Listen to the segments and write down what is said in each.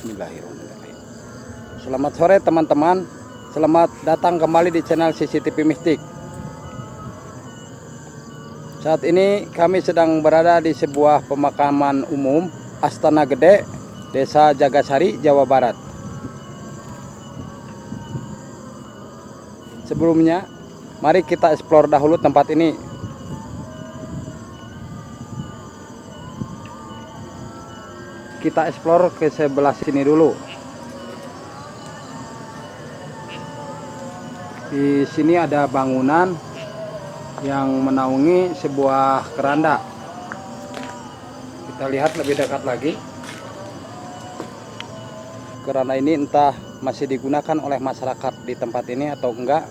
Bismillahirrahmanirrahim. Selamat sore teman-teman. Selamat datang kembali di channel CCTV Mistik. Saat ini kami sedang berada di sebuah pemakaman umum Astana Gede, Desa Jagasari, Jawa Barat. Sebelumnya, mari kita eksplor dahulu tempat ini. Kita eksplor ke sebelah sini dulu. Di sini ada bangunan yang menaungi sebuah keranda. Kita lihat lebih dekat lagi. Keranda ini entah masih digunakan oleh masyarakat di tempat ini atau enggak,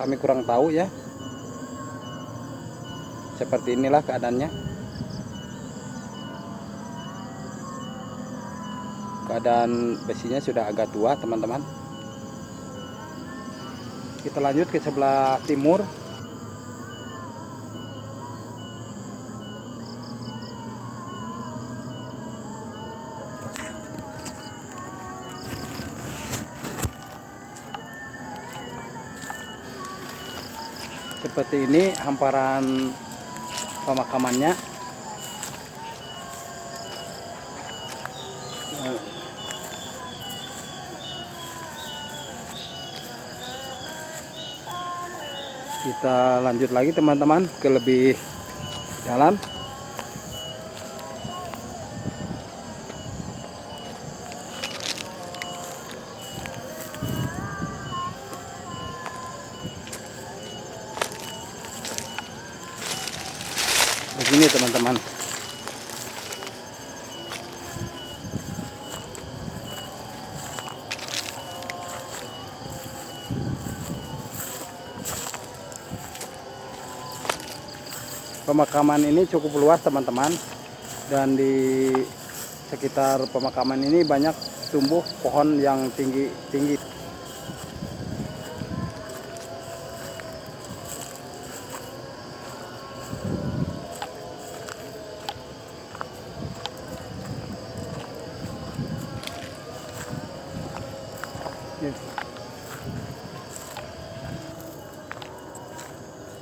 kami kurang tahu ya. Seperti inilah keadaannya. Keadaan besinya sudah agak tua, teman-teman. Kita lanjut ke sebelah timur. Seperti ini hamparan pemakamannya. Kita lanjut lagi teman-teman ke lebih dalam. Begini teman-teman. Pemakaman ini cukup luas teman-teman, dan di sekitar pemakaman ini banyak tumbuh pohon yang tinggi-tinggi.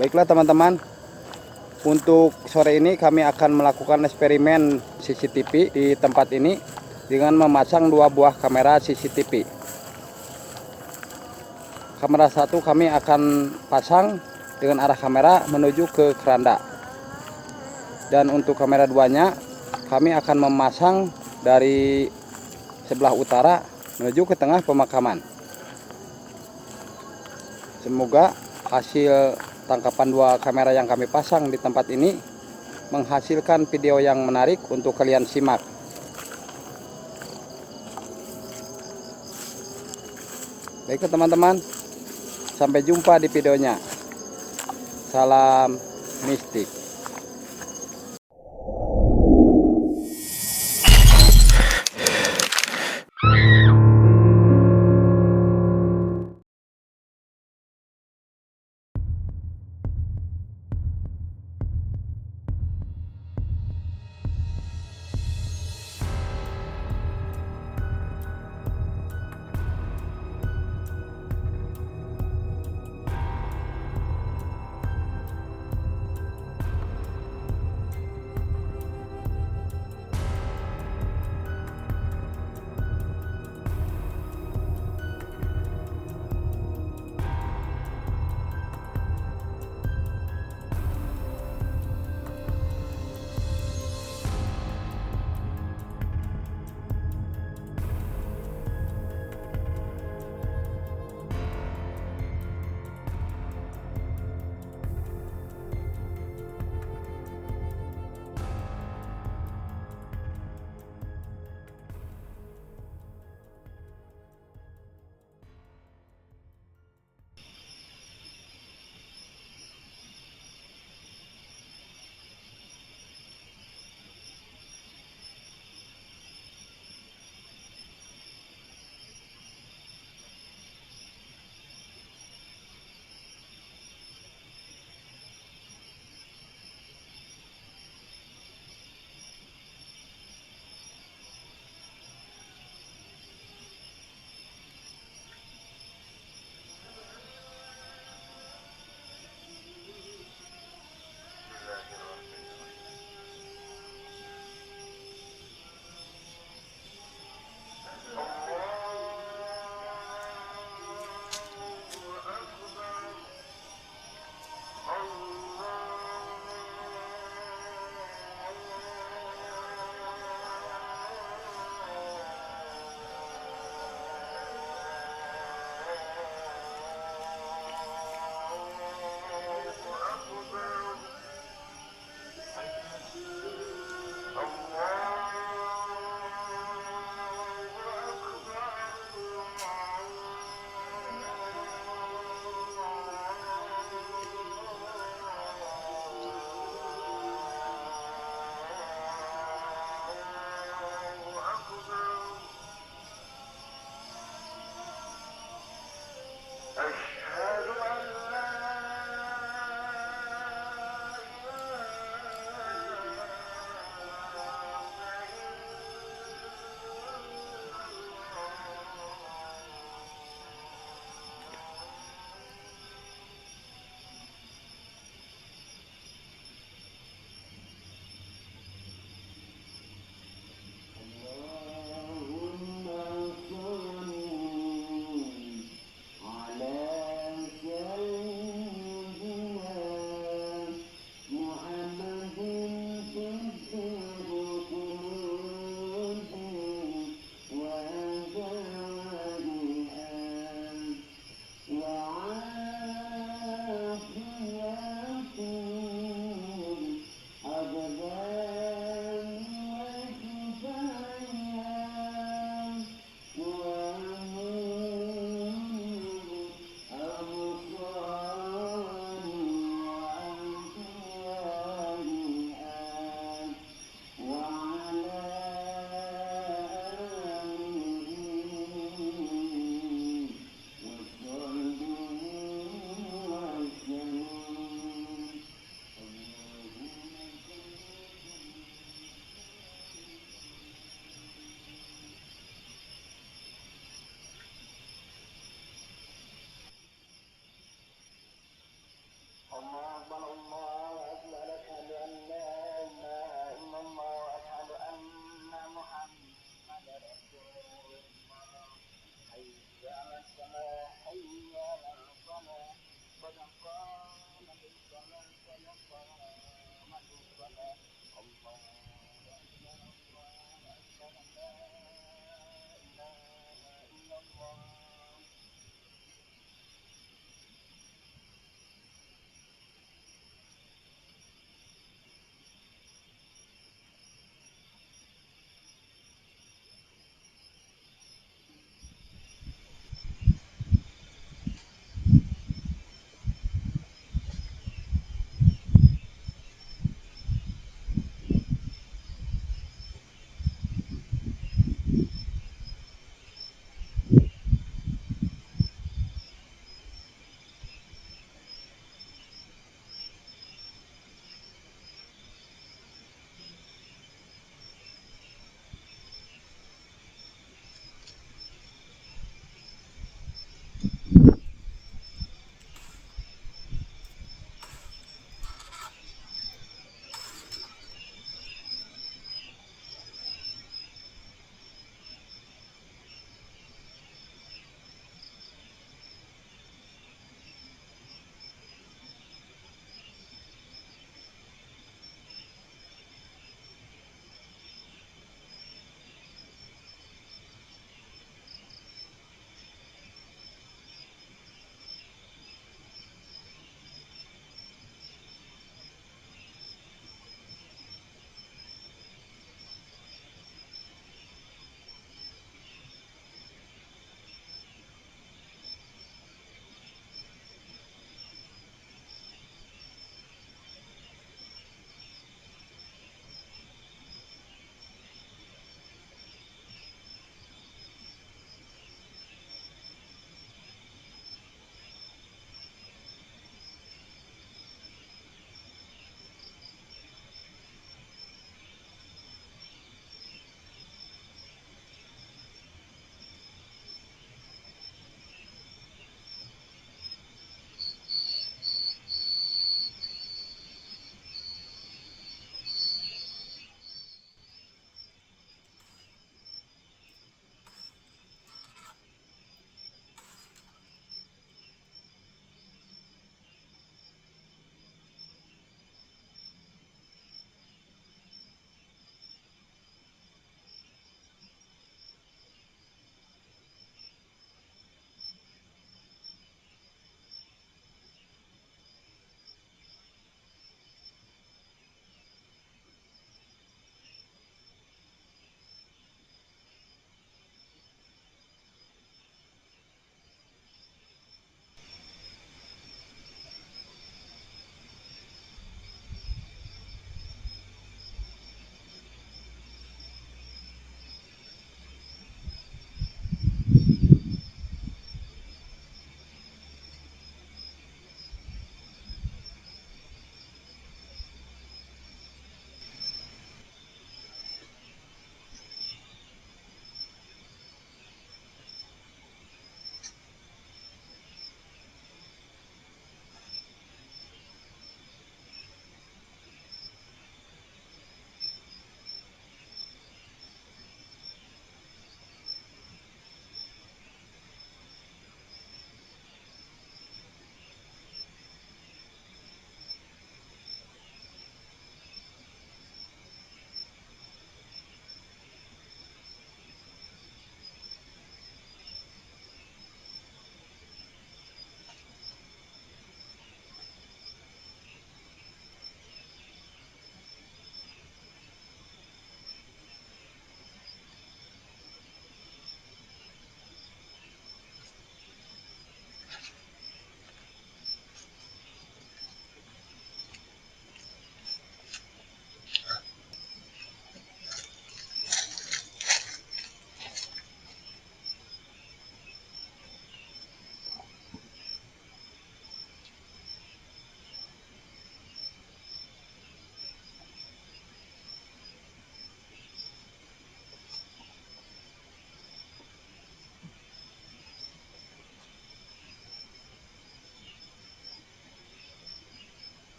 Baiklah teman-teman, untuk sore ini kami akan melakukan eksperimen CCTV di tempat ini dengan memasang 2 buah kamera CCTV. Kamera 1 kami akan pasang dengan arah kamera menuju ke keranda. Dan untuk kamera 2-nya kami akan memasang dari sebelah utara menuju ke tengah pemakaman. Semoga hasil tangkapan 2 kamera yang kami pasang di tempat ini menghasilkan video yang menarik untuk kalian simak. Baiklah teman-teman, sampai jumpa di videonya. Salam mistik.